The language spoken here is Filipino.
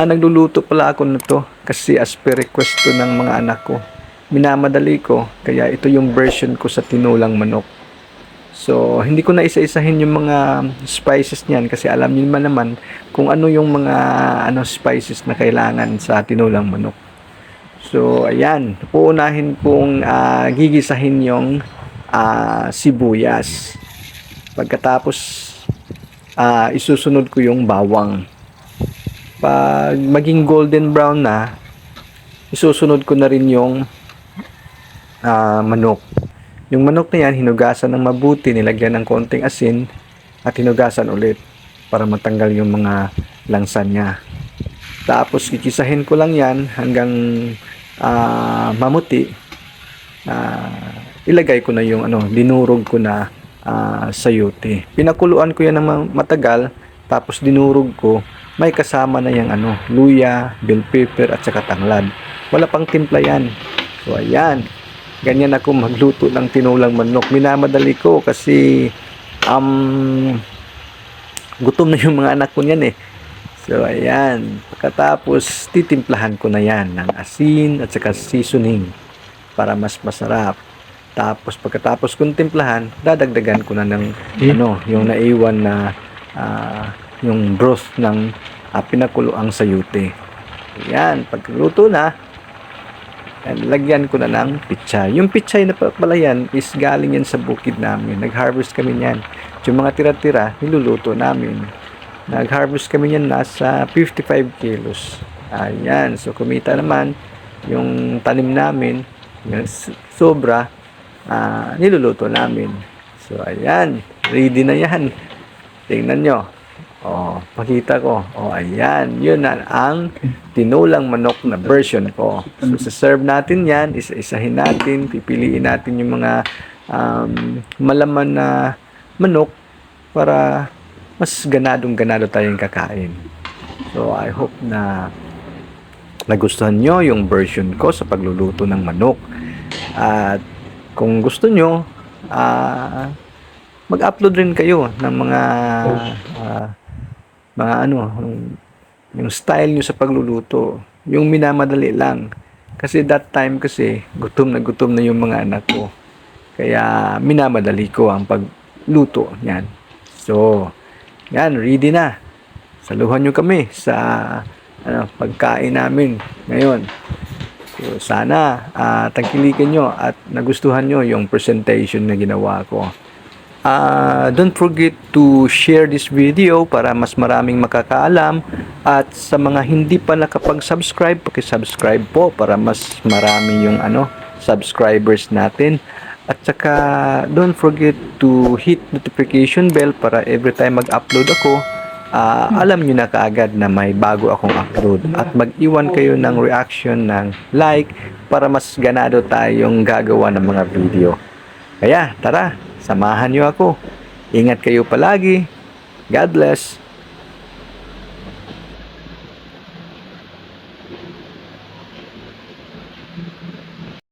Nagluluto pala ako nito kasi as per request to ng mga anak ko. Minamadali ko, kaya ito yung version ko sa tinulang manok. So, hindi ko na isa-isahin yung mga spices niyan kasi alam niyo naman kung ano yung mga spices na kailangan sa tinulang manok. So, ayan, uunahin kong gigisahin yung sibuyas. Pagkatapos, isusunod ko yung bawang. Pag maging golden brown na, isusunod ko na rin yung manok. Yung manok na yan, hinugasan ng mabuti, nilagyan ng konting asin, at hinugasan ulit para matanggal yung mga langsa niya. Tapos, kikisahin ko lang yan hanggang mamuti. Ilagay ko na yung dinurog ko na sayote. Pinakuluan ko yan ng matagal, tapos dinurog ko. May kasama na yung luya, bell pepper at saka tanglad. Wala pang timpla yan. So ayan, ganyan ako magluto ng tinulang manok. Minamadali ko kasi gutom na yung mga anak ko niyan eh. So ayan, pagkatapos titimplahan ko na yan ng asin at saka seasoning para mas masarap. Tapos pagkatapos kong timplahan, dadagdagan ko na ng yung naiwan na yung broth ng pinakuloang sayote. Ayan, pagluto na, lagyan ko na ng pichay. Yung pichay na pala yan is galing yan sa bukid namin. Nag-harvest kami yan. Yung mga tira-tira, niluluto namin. Nag-harvest kami yan nasa 55 kilos. Ayan, so kumita naman yung tanim namin, yung sobra, niluluto namin. So ayan, ready na yan. Tingnan nyo. Pakita ko. Ayan. Yun na ang tinulang manok na version ko. So, serve natin yan. Isa-isahin natin. Pipiliin natin yung mga malaman na manok para mas ganadong-ganado tayong kakain. So, I hope na nagustuhan nyo yung version ko sa pagluluto ng manok. At kung gusto nyo, mag-upload rin kayo ng mga yung style nyo sa pagluluto, yung minamadali lang kasi that time kasi gutom na yung mga anak ko, kaya minamadali ko ang pagluto yan. So yan, ready na. Saluhan nyo kami sa pagkain namin ngayon. So sana tangkilikin nyo at nagustuhan nyo yung presentation na ginawa ko. Don't forget to share this video para mas maraming makakaalam, at sa mga hindi pa nakapag-subscribe, paki-subscribe po para mas marami yung subscribers natin. At saka don't forget to hit notification bell para every time mag-upload ako, alam nyo na kaagad na may bago akong upload, at mag-iwan kayo ng reaction, ng like para mas ganado tayong gagawa ng mga video. Kaya tara, samahan nyo ako. Ingat kayo palagi. God bless.